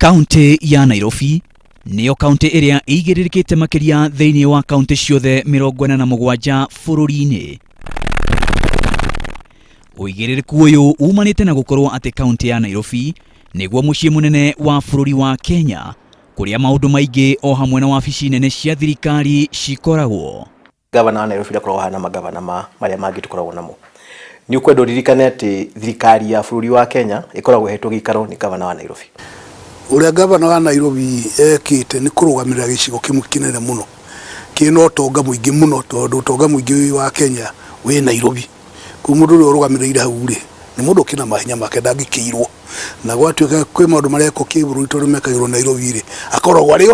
Kaunti ya Nairobi niyo kaunti iria igiririkite makiria thiini wa kaunti ciothe 47 bururi-ini. Uigiririku uyu umanite na gukorwo ati kaunti ya Nairobi niguo mucii munene wa bururi wa Kenya, kuria maundu maingi o hamwe na wabici nene cia thirikari cikoragwo. Gavana wa Nairobi ndakoragwo hana magavana maria mangi tukoragwo namo. Ni ukwendo ririkane ati thirikari ya bururi wa Kenya ikoragwo hetwo gikaro ni gavana wa Nairobi. Uria gavana wa Nairobi ekite ni kurugamirira gicigo kimwe kinene muno kino tonga muingi muno, tondu tonga muingi wa Kenya we Nairobi. Ku mundu uri urugamirira hau ri ni mundu kina mahinya make ndangikirwo na gwatuika kwi maundu maria ko kiburu itoru mekagirwo Nairobi ri akoragwo ari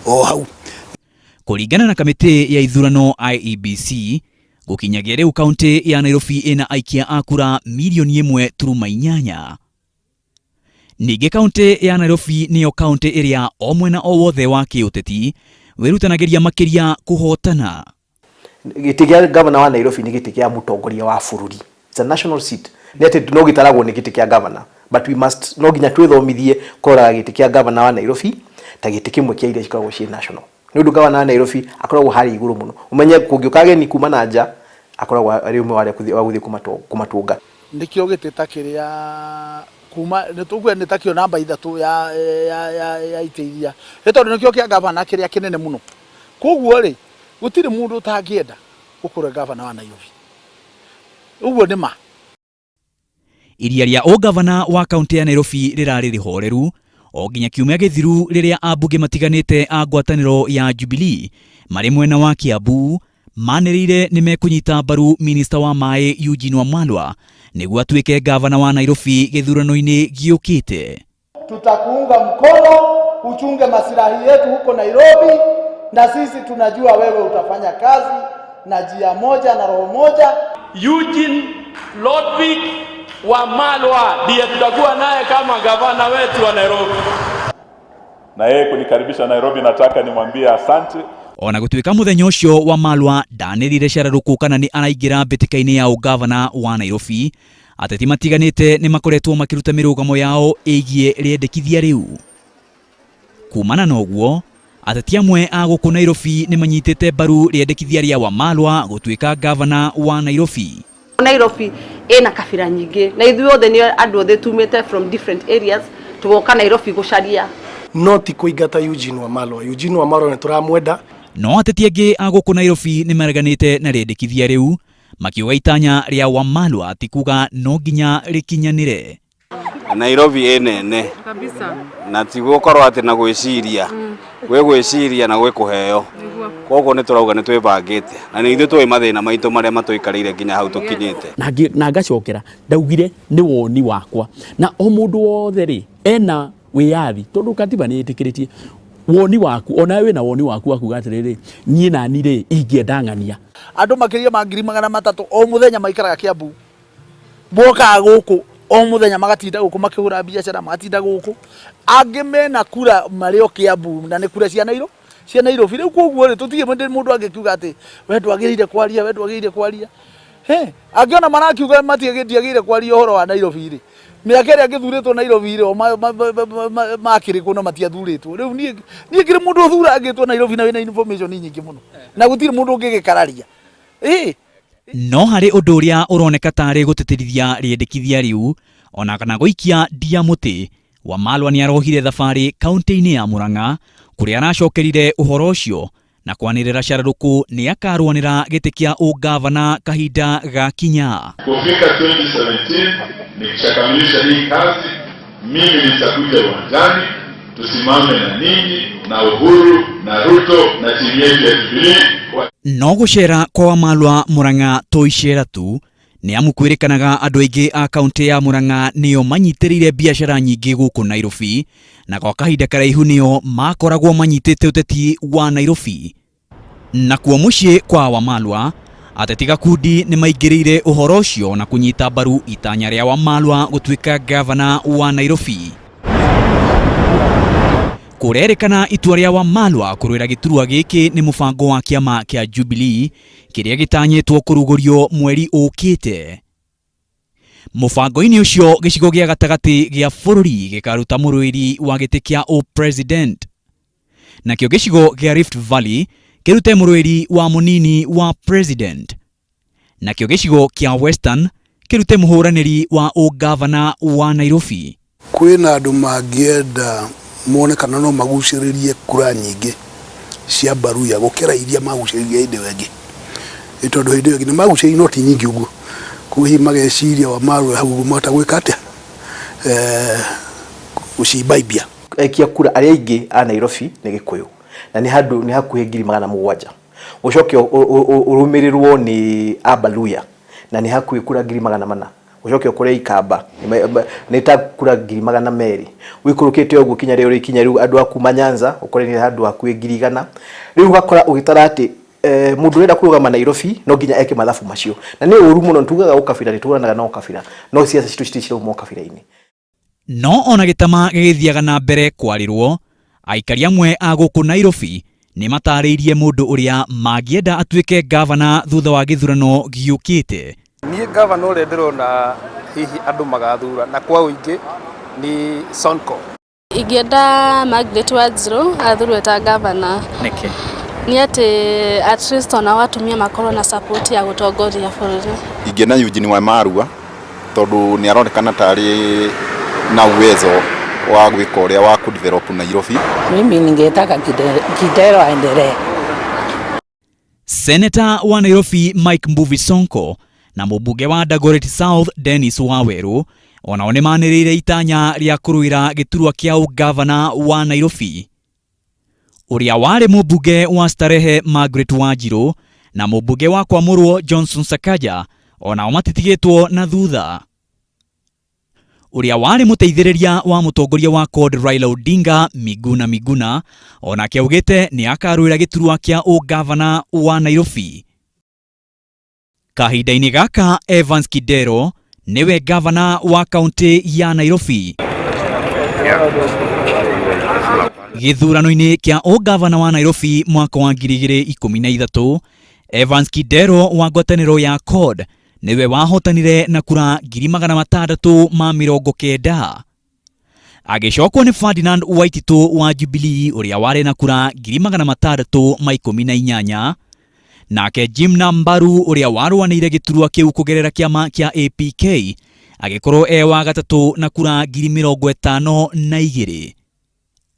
o hau. Kuringana na kamiti ya ithurano IEBC, gukinyagia riu kaunti ya Nairobi ina aikia a kura milioni 1.8. Ningĩ kaunti ya Nairobi niyo kaunti iria o mwena o wothe wa kiuteti wirutanagiria makiria kuhotana. Giti kia gavana wa Nairobi ni giti kia mutongoria wa bururi. It's a national seat. Nete no gitaragwo ni giti kia gavana, but we must no ginya twithomithie kora giti kia gavana wa Nairobi ta giti kimwe kia iria cikoragwo ci national. Ni undu gavana wa Nairobi akoragwo hari iguru muno. Umenye kungiukage ni kuma na nja akoragwo ari umwe wa guthie kumatunga. Ndikio giti takiria kuma netugu ne takio namba 3 ya iteithia etondu nikio kia gavana kiria kinene muno. Koguo ri gutire mundu utangienda gukura gavana wa Nairobi. Uguo ni ma iria ria o gavana wa kaunti ya Nairobi rirari rihoreru o ginya kiumia githiru riria ambunge matiganite a ngwataniro ya Jubilee mari mwena wa Kiambu manirire ni mekunyita mbaru minister wa mai Eugene Wamalwa niguo atuike gavana wa Nairobi githurano-ini giukite. Tutakuunga mkono, uchunge maslahi yetu huko Nairobi, na sisi tunajua wewe utafanya kazi na njia moja na roho moja. Eugene Lodvik Wamalwa ndiye tutakuwa naye kama gavana wetu wa Nairobi. Na yeye kunikaribisha Nairobi, nataka nimwambie asante. Ona gutuika muthenya ucio Wamalwa ndanirire shararuku kana ni araingira mbitikaini ya ugavana wa Nairobi, ateti matiganite ni makoretwo makiruta mirugamo yao igie riendekithia riu. Kumana na uguo, ateti amwe a guku Nairobi ni manyitite mbaru riendekithia ria Wamalwa gutuika gavana wa Nairobi. Nairobi ena kabira nyingi na ithuothe ni andu othe tumite from different areas tugoka Nairobi gucaria Noti kuigata Eugene Wamalwa. Eugene Wamalwa ni turamwenda. No ateti angi a guku Nairobi ni mareganite na riendekithia riu makiuga itanya ria Wamalwa ati kuga no ginya rikinyanire. Nairobi enene kabisa na tigukorwo ati na gwiciria gwiciria na gwikuheo. Koguo ni turauga ni twibangite na ni ithu twi mathina maitu maria matuikarire nginya hau tukinyite. Na ngacokera ndaugire ni woni wakwa na o mundu wothe ri ena wiyathi tondu katiba ni itikiritie woni waku, ona we na woni waku akuga atiriri nyie na ni ri ingienda ng'ania andu makiria ma 300 o muthenya maikaraga Kiambu boka guku o muthenya magatinda guku makihura biacara magatinda guku angi mena kura mario Kiambu na ni kura cia Nairobi riu koguo ri tutige mundu angikiuga ati we ndwagirire kwaria angiona marakiuga matiagire kwaria horo wa Nairobi ri miaka ria ngithuritwo Nairobi ri makiriku no matiathuritwo riu nie ngire mundu uthura agitwo Nairobi na wina information nyingi muno na gutire mundu ungigikararia no hari undu uria uroneka tari guteterithia riendekithia riu ona kana guikia ndia muti. Wamalwa ni arohire thabari kaunti-ini ya Murang'a kuria aracokerire uhoro ucio na kwanirira shararuku ni akarwanira giti kia ugavana kahinda gakinya. Kufika 2017 nikishakamilisha hii kazi, mimi nitakuja uwanjani tusimame na ninyi na Uhuru na Ruto na timu yetu ya Jubilee. No gucera kwa Wamalwa Murang'a toicera tu ni amukwirikanaga andu aingi a kaunti ya Murang'a niyo manyitirire biashara nyingi guku Nairobi na kwa kahinda karaihu niyo makoragwo manyitite uteti wa Nairobi. Na kuo mucii kwa Wamalwa ateti gakundi ni maingirire uhoro ucio na kunyita mbaru itanya ria Wamalwa gutuika gavana wa Nairobi. Kurerikana itua ria Wamalwa kurwira giturwa giki ni mubango wa kiama kia Jubilee kiria gitanyitwo kurugurio mweri ukite. Mubango-ini ucio gicigo gia gatagati gia bururi gikaruta muruiri wa giti kia president. Nakio gicigo gia Rift Valley kirute muruiri wa munini wa president. Nakio gicigo kia Western kirute muhuraniri wa governor wa Nairobi. Kwina andu mangienda mone kana no maguciririe kura nyingi cia Baruya gukira iria maguciririe inde wengi. Itondu hindi wengi ni maguciririe no ti nyingi uguo. Kuhi mageciria wa maru hau mota gwika atia ucibaibia aikia kura aria ingi a Nairobi ni Gikuyu na ni handu ni hakuhi 700 ucoke urumirirwo ni Abaluya na ni hakuhi kura 400 ucoke ukore Ikamba ni ta kura 200 wikurukite uguo kinya riu kinya riu andu akuma Nyanza ukore ni handu hakuhi 100 riu gakora ugitara ati mundu renda kurugama Nairobi no ginya eke mathafu macio na ni uru muno ntugaga ukabira nituranaga no ukabira no siasa citu citiciru mo ukabira-ini no ona gitama gigithiaga na mbere kwarirwo aikari amwe a guku Nairobi ni matariirie mundu uria mangienda atuike governor thutha wa githurano giukite. Ni governor ule ndirona hihi andu magathura na kwa uingi ni Sonko. Ingienda Margaret Wanjiru athurwe ta governor. Niki ni ati at least ona watumia makorwo na support ya gutongoria bururi. Ingienda Eugene Wamalwa tondu ni aronekana tari na uwezo wa gwika uria wa ku develop Nairobi. Mimi ningetaka Kidero aendelee. Senator wa Nairobi Mike Mbuvi Sonko na mubunge wa Dagoretti South Dennis Waweru onao ni maniriire itanya ria kuruira giturwa kia governor wa Nairobi. Uria wari mubunge wa Starehe Margaret Wanjiru na mubunge wa Kwamurwo Johnson Sakaja onao matitigitwo na thutha. Uria wari muteithiriria wa mutongoria wa CORD Raila Odinga Miguna onake augite ni akaruira giturwa kia governor wa Nairobi. Kahinda-ini gaka Evans Kidero niwe governor wa kaunti ya Nairobi. Githurano-ini kia governor wa Nairobi mwaka wa 2013 Evans Kidero wa ngwataniro ya CORD niwe wahotanire na kura 690 agicokwo ni Ferdinand Waititu wa Jubilee uria wari na kura 618 nake Jim Nambaru uria warwanire giturwa kiu kugerera kiama kia APK agikorwo wa gatatu na kura 52.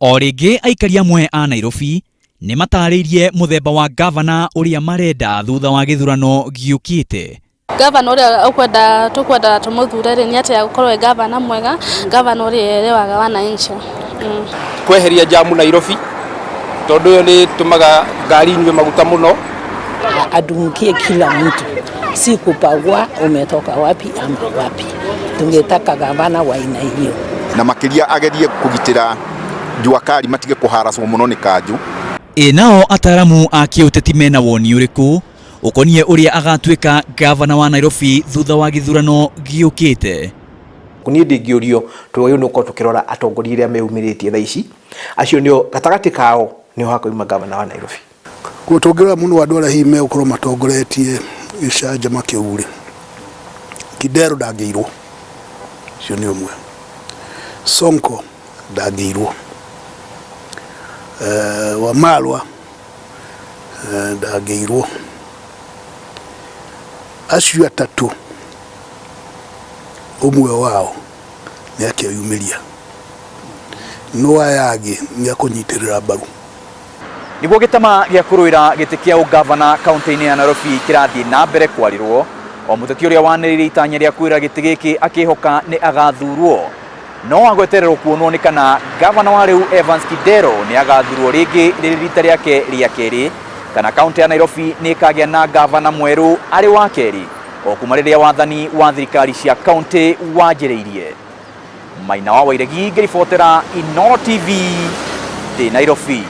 O ringi aikari amwe a Nairobi ni matariirie muthemba wa governor uria marenda thutha wa githurano giukite. Governor uria tukwenda tumuthure ni ati akorwo governor mwega, governor uria elewaga wananchi. Kweheria jamu Nairobi tondu yo ni tumaga ngari nywe maguta muno. Adungie kila mtu, si kupagwa umetoka wapi ama wapi. Tungetaka gavana wa aina hiyo na makiria agerie kugitira juakari matige kuharaswo muno ni kanju. Nao ataramu a kiuteti mena woni uriku ukonie uria agatuika governor wa Nairobi thutha wa githurano giukite. Kunie ndingiurio twayo nuko tukirora atongoria iria meumiritie tha ici acio nio gatagati kao nio hakoima governor wa Nairobi. Gutongerera muno andu aria hime ukorwo matongoretie icanjama kiuri. Kidero ndangirwo cio ni umwe. Sonko ndangirwo. Wamalwa ndangirwo. Acio atatu umwe wao ni akiyumiria no ayage ni akunyitirira mbaru. Niguo gitama gia kuruira giti kia governor kaunti-ini ya Nairobi kirathii na mbere kwarirwo o muteti uria waniriire itanya ria kwira giti giki akihoka ni agathurwo no agwetererwo kuonwo ni kana governor wa riu Evans Kidero ni agathurwo ringi rita riake ria keri kana kaunti ya Nairobi ni kagia na governor mweru ari wa keri o kuma riria wathani wa thirikari cia kaunti wanjiriirie. Maina wa Wairegi ngiribotera Inooro TV ndi Nairobi.